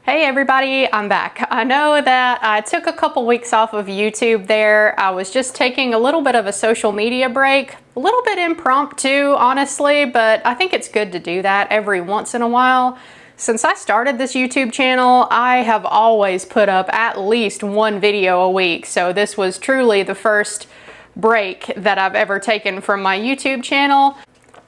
Hey everybody, I'm back. I know that I took a couple weeks off of YouTube there. I was just taking a little bit of a social media break, a little bit impromptu, honestly, but I think it's good to do that every once in a while. Since I started this YouTube channel, I have always put up at least one video a week, so this was truly the first break that I've ever taken from my YouTube channel,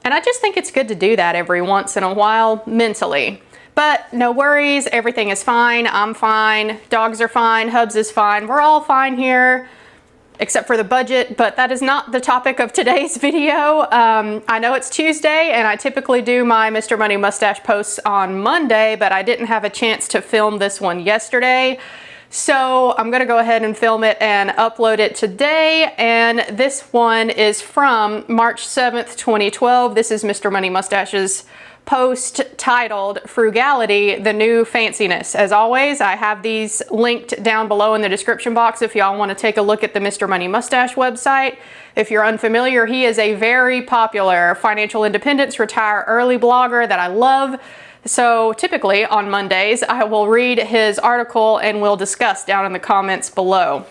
and I just think it's good to do that every once in a while mentally. But no worries, everything is fine, I'm fine, dogs are fine, Hubs is fine, we're all fine here, except for the budget, but that is not the topic of today's video. I know it's Tuesday and I typically do my Mr. Money Mustache posts on Monday, but I didn't have a chance to film this one yesterday. So I'm gonna go ahead and film it and upload it today. And this one is from March 7th, 2012. This is Mr. Money Mustache's post titled Frugality, the New Fanciness. As always, I have these linked down below in the description box if y'all want to take a look at the Mr. Money Mustache website. If you're unfamiliar, he is a very popular financial independence retire early blogger that I love. So typically on Mondays, I will read his article and we'll discuss down in the comments below.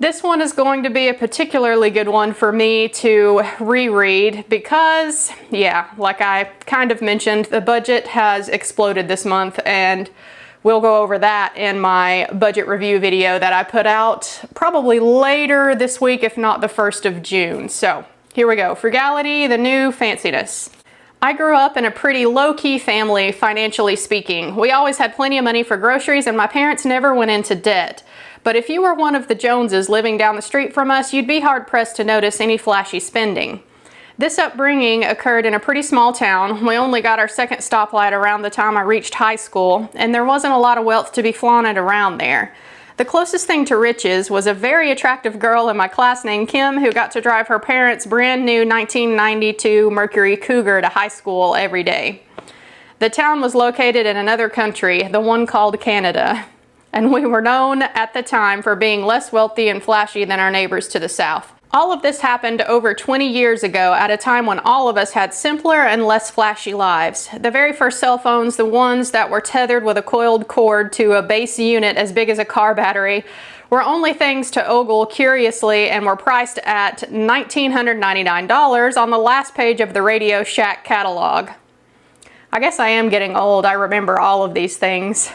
This one is going to be a particularly good one for me to reread because, yeah, like I kind of mentioned, the budget has exploded this month, and we'll go over that in my budget review video that I put out probably later this week, if not the 1st of June. So here we go. Frugality, the New Fanciness. I grew up in a pretty low-key family, financially speaking. We always had plenty of money for groceries and my parents never went into debt. But if you were one of the Joneses living down the street from us, you'd be hard-pressed to notice any flashy spending. This upbringing occurred in a pretty small town. We only got our second stoplight around the time I reached high school, and there wasn't a lot of wealth to be flaunted around there. The closest thing to riches was a very attractive girl in my class named Kim who got to drive her parents' brand new 1992 Mercury Cougar to high school every day. The town was located in another country, the one called Canada, and we were known at the time for being less wealthy and flashy than our neighbors to the south. All of this happened over 20 years ago at a time when all of us had simpler and less flashy lives. The very first cell phones, the ones that were tethered with a coiled cord to a base unit as big as a car battery, were only things to ogle curiously and were priced at $1,999 on the last page of the Radio Shack catalog. I guess I am getting old. I remember all of these things.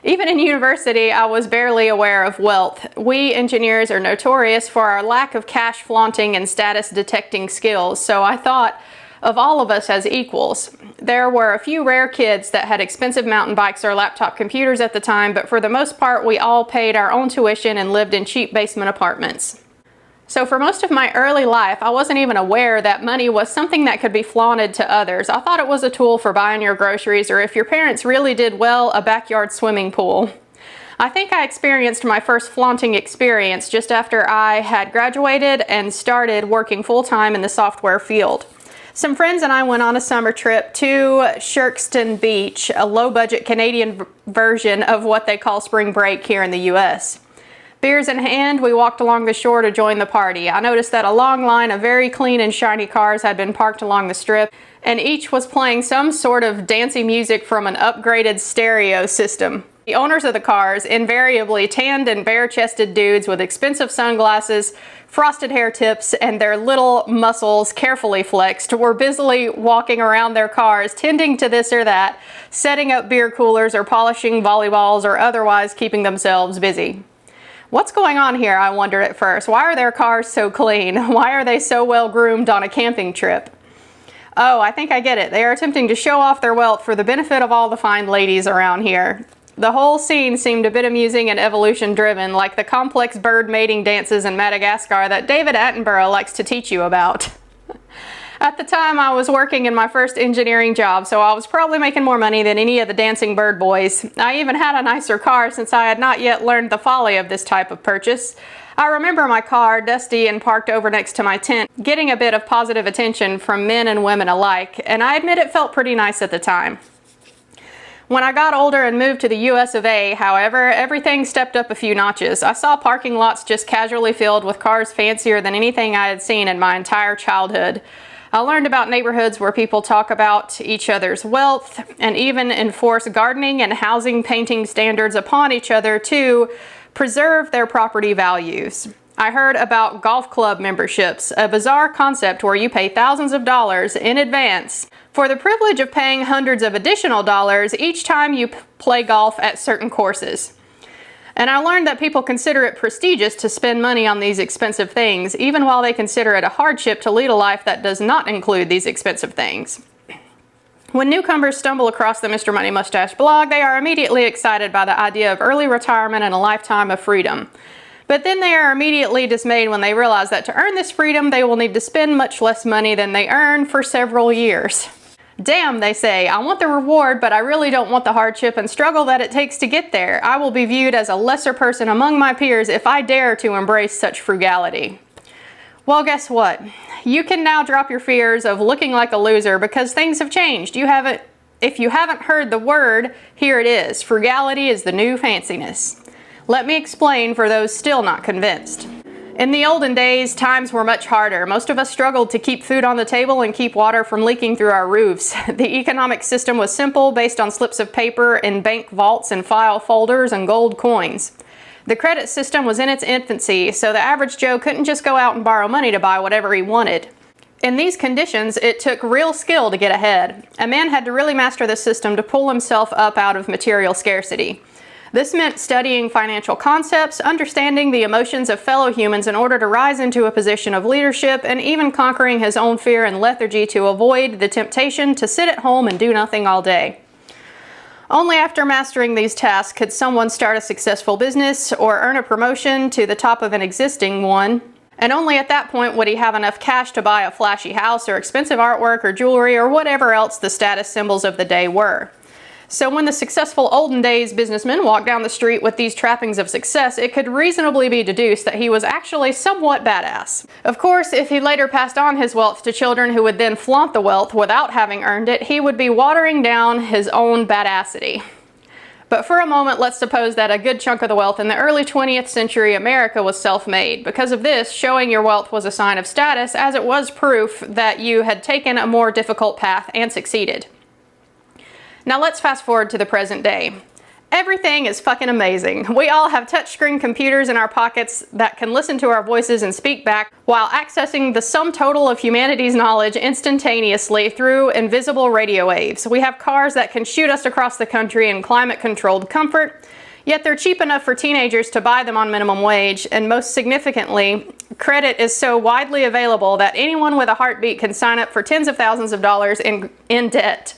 Even in university, I was barely aware of wealth. We engineers are notorious for our lack of cash flaunting and status detecting skills, so I thought of all of us as equals. There were a few rare kids that had expensive mountain bikes or laptop computers at the time, but for the most part, we all paid our own tuition and lived in cheap basement apartments. So for most of my early life, I wasn't even aware that money was something that could be flaunted to others. I thought it was a tool for buying your groceries, or if your parents really did well, a backyard swimming pool. I think I experienced my first flaunting experience just after I had graduated and started working full-time in the software field. Some friends and I went on a summer trip to Shirkston Beach, a low-budget Canadian version of what they call spring break here in the US. Beers in hand, we walked along the shore to join the party. I noticed that a long line of very clean and shiny cars had been parked along the strip, and each was playing some sort of dancey music from an upgraded stereo system. The owners of the cars, invariably tanned and bare-chested dudes with expensive sunglasses, frosted hair tips, and their little muscles carefully flexed, were busily walking around their cars, tending to this or that, setting up beer coolers or polishing volleyballs or otherwise keeping themselves busy. What's going on here, I wondered at first. Why are their cars so clean? Why are they so well groomed on a camping trip? Oh, I think I get it. They are attempting to show off their wealth for the benefit of all the fine ladies around here. The whole scene seemed a bit amusing and evolution-driven, like the complex bird mating dances in Madagascar that David Attenborough likes to teach you about. At the time, I was working in my first engineering job, so I was probably making more money than any of the dancing bird boys. I even had a nicer car since I had not yet learned the folly of this type of purchase. I remember my car, dusty and parked over next to my tent, getting a bit of positive attention from men and women alike, and I admit it felt pretty nice at the time. When I got older and moved to the US of A, however, everything stepped up a few notches. I saw parking lots just casually filled with cars fancier than anything I had seen in my entire childhood. I learned about neighborhoods where people talk about each other's wealth and even enforce gardening and housing painting standards upon each other to preserve their property values. I heard about golf club memberships, a bizarre concept where you pay thousands of dollars in advance for the privilege of paying hundreds of additional dollars each time you play golf at certain courses. And I learned that people consider it prestigious to spend money on these expensive things, even while they consider it a hardship to lead a life that does not include these expensive things. When newcomers stumble across the Mr. Money Mustache blog, they are immediately excited by the idea of early retirement and a lifetime of freedom. But then they are immediately dismayed when they realize that to earn this freedom, they will need to spend much less money than they earn for several years. Damn, they say, I want the reward, but I really don't want the hardship and struggle that it takes to get there. I will be viewed as a lesser person among my peers if I dare to embrace such frugality. Well, guess what? You can now drop your fears of looking like a loser because things have changed. If you haven't heard the word, here it is. Frugality is the new fanciness. Let me explain for those still not convinced. In the olden days, times were much harder. Most of us struggled to keep food on the table and keep water from leaking through our roofs. The economic system was simple, based on slips of paper in bank vaults and file folders and gold coins. The credit system was in its infancy, so the average Joe couldn't just go out and borrow money to buy whatever he wanted. In these conditions, it took real skill to get ahead. A man had to really master the system to pull himself up out of material scarcity. This meant studying financial concepts, understanding the emotions of fellow humans in order to rise into a position of leadership, and even conquering his own fear and lethargy to avoid the temptation to sit at home and do nothing all day. Only after mastering these tasks could someone start a successful business or earn a promotion to the top of an existing one, and only at that point would he have enough cash to buy a flashy house or expensive artwork or jewelry or whatever else the status symbols of the day were. So when the successful olden days businessman walked down the street with these trappings of success, it could reasonably be deduced that he was actually somewhat badass. Of course, if he later passed on his wealth to children who would then flaunt the wealth without having earned it, he would be watering down his own badassity. But for a moment, let's suppose that a good chunk of the wealth in the early 20th century America was self-made. Because of this, showing your wealth was a sign of status, as it was proof that you had taken a more difficult path and succeeded. Now let's fast forward to the present day. Everything is fucking amazing. We all have touchscreen computers in our pockets that can listen to our voices and speak back while accessing the sum total of humanity's knowledge instantaneously through invisible radio waves. We have cars that can shoot us across the country in climate-controlled comfort, yet they're cheap enough for teenagers to buy them on minimum wage, and most significantly, credit is so widely available that anyone with a heartbeat can sign up for tens of thousands of dollars in debt.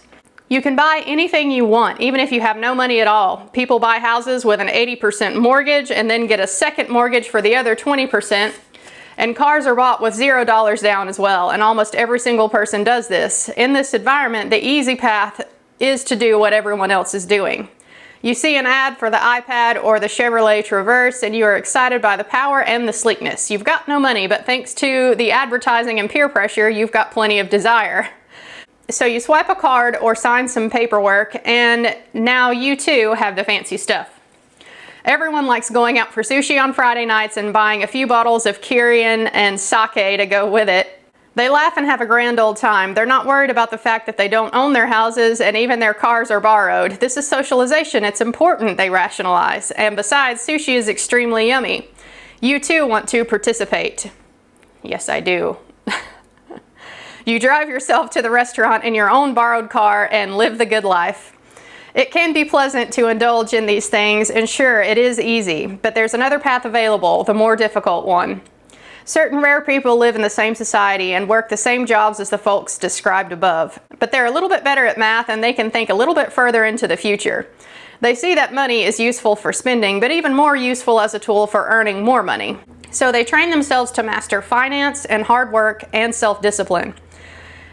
You can buy anything you want, even if you have no money at all. People buy houses with an 80% mortgage and then get a second mortgage for the other 20%. And cars are bought with $0 down as well, and almost every single person does this. In this environment, the easy path is to do what everyone else is doing. You see an ad for the iPad or the Chevrolet Traverse and you are excited by the power and the sleekness. You've got no money, but thanks to the advertising and peer pressure, you've got plenty of desire. So you swipe a card or sign some paperwork and now you too have the fancy stuff. Everyone likes going out for sushi on Friday nights and buying a few bottles of Kirin and sake to go with it. They laugh and have a grand old time. They're not worried about the fact that they don't own their houses and even their cars are borrowed. This is socialization. It's important, they rationalize. And besides, sushi is extremely yummy. You too want to participate. Yes, I do. You drive yourself to the restaurant in your own borrowed car and live the good life. It can be pleasant to indulge in these things, and sure, it is easy, but there's another path available, the more difficult one. Certain rare people live in the same society and work the same jobs as the folks described above, but they're a little bit better at math and they can think a little bit further into the future. They see that money is useful for spending, but even more useful as a tool for earning more money. So they train themselves to master finance and hard work and self-discipline.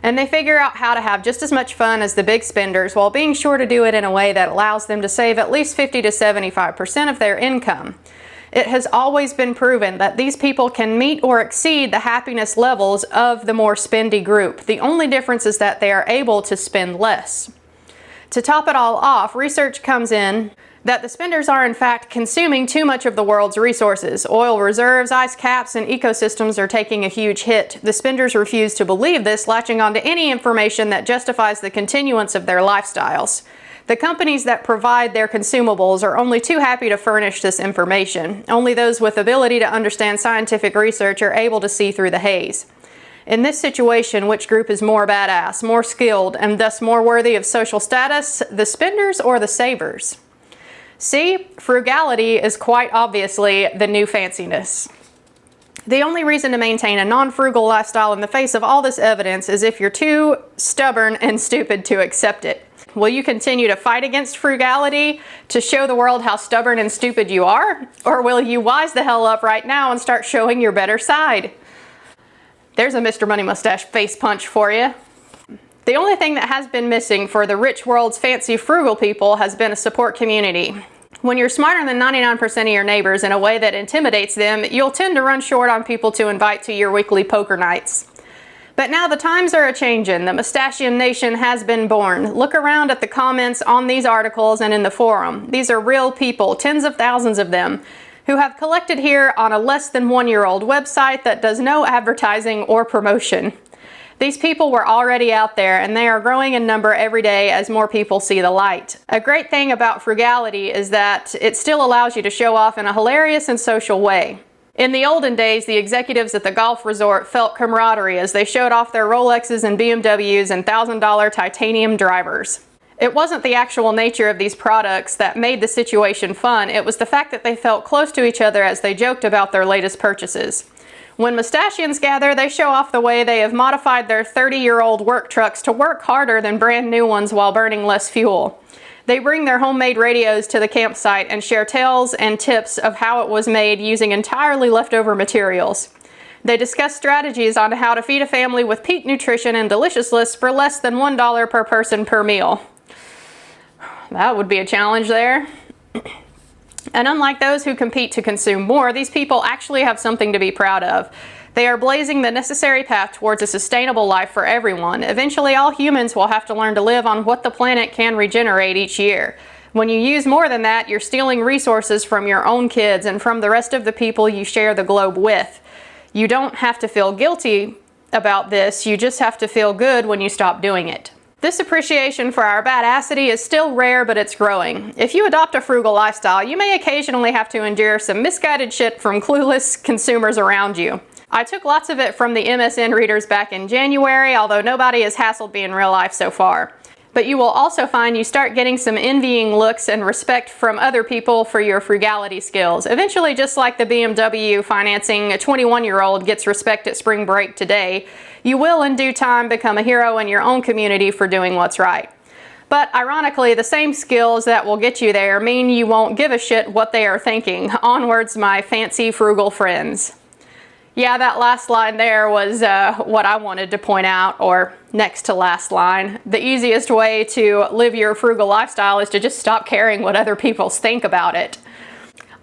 And they figure out how to have just as much fun as the big spenders while being sure to do it in a way that allows them to save at least 50 to 75% of their income. It has always been proven that these people can meet or exceed the happiness levels of the more spendy group. The only difference is that they are able to spend less. To top it all off, research comes in that the spenders are in fact consuming too much of the world's resources. Oil reserves, ice caps, and ecosystems are taking a huge hit. The spenders refuse to believe this, latching onto any information that justifies the continuance of their lifestyles. The companies that provide their consumables are only too happy to furnish this information. Only those with ability to understand scientific research are able to see through the haze. In this situation, which group is more badass, more skilled, and thus more worthy of social status, the spenders or the savers? See, frugality is quite obviously the new fanciness. The only reason to maintain a non-frugal lifestyle in the face of all this evidence is if you're too stubborn and stupid to accept it. Will you continue to fight against frugality to show the world how stubborn and stupid you are? Or will you wise the hell up right now and start showing your better side? There's a Mr. Money Mustache face punch for you. The only thing that has been missing for the rich world's fancy frugal people has been a support community. When you're smarter than 99% of your neighbors in a way that intimidates them, you'll tend to run short on people to invite to your weekly poker nights. But now the times are a-changin'. The Mustachian Nation has been born. Look around at the comments on these articles and in the forum. These are real people, tens of thousands of them, who have collected here on a less than 1-year-old website that does no advertising or promotion. These people were already out there, and they are growing in number every day as more people see the light. A great thing about frugality is that it still allows you to show off in a hilarious and social way. In the olden days, the executives at the golf resort felt camaraderie as they showed off their Rolexes and BMWs and $1,000 titanium drivers. It wasn't the actual nature of these products that made the situation fun, it was the fact that they felt close to each other as they joked about their latest purchases. When Mustachians gather, they show off the way they have modified their 30-year-old work trucks to work harder than brand new ones while burning less fuel. They bring their homemade radios to the campsite and share tales and tips of how it was made using entirely leftover materials. They discuss strategies on how to feed a family with peak nutrition and deliciousness for less than $1 per person per meal. That would be a challenge there. And unlike those who compete to consume more, these people actually have something to be proud of. They are blazing the necessary path towards a sustainable life for everyone. Eventually, all humans will have to learn to live on what the planet can regenerate each year. When you use more than that, you're stealing resources from your own kids and from the rest of the people you share the globe with. You don't have to feel guilty about this, you just have to feel good when you stop doing it. This appreciation for our badassity is still rare, but it's growing. If you adopt a frugal lifestyle, you may occasionally have to endure some misguided shit from clueless consumers around you. I took lots of it from the MSN readers back in January, although nobody has hassled me in real life so far. But you will also find you start getting some envying looks and respect from other people for your frugality skills. Eventually, just like the BMW financing a 21-year-old gets respect at spring break today, you will in due time become a hero in your own community for doing what's right. But ironically, the same skills that will get you there mean you won't give a shit what they are thinking. Onwards, my fancy frugal friends. Yeah, that last line there was what I wanted to point out, or next to last line. The easiest way to live your frugal lifestyle is to just stop caring what other people think about it.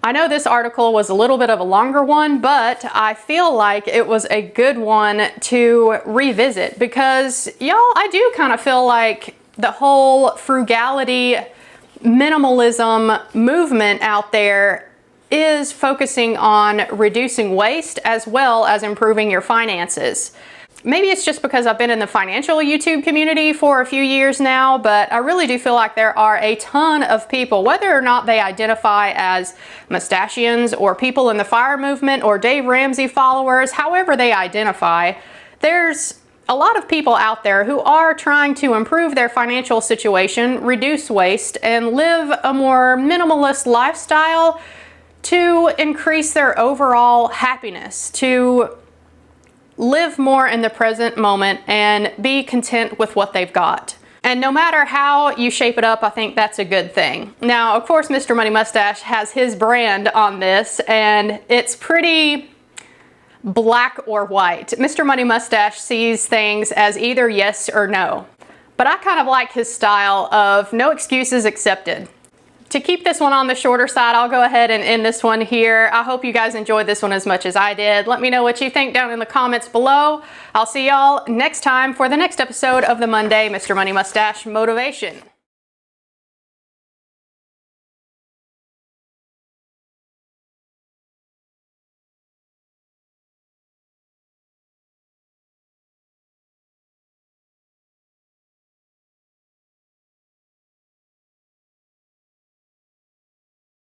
I know this article was a little bit of a longer one, but I feel like it was a good one to revisit because, y'all, I do kind of feel like the whole frugality, minimalism movement out there is focusing on reducing waste as well as improving your finances. Maybe it's just because I've been in the financial YouTube community for a few years now, but I really do feel like there are a ton of people, whether or not they identify as Mustachians or people in the FIRE movement or Dave Ramsey followers, however they identify, there's a lot of people out there who are trying to improve their financial situation, reduce waste, and live a more minimalist lifestyle to increase their overall happiness, to live more in the present moment and be content with what they've got. And no matter how you shape it up, I think that's a good thing. Now, of course, Mr. Money Mustache has his brand on this, and it's pretty black or white. Mr. Money Mustache sees things as either yes or no. But I kind of like his style of no excuses accepted. To keep this one on the shorter side, I'll go ahead and end this one here. I hope you guys enjoyed this one as much as I did. Let me know what you think down in the comments below. I'll see y'all next time for the next episode of the Monday Mr. Money Mustache Motivation.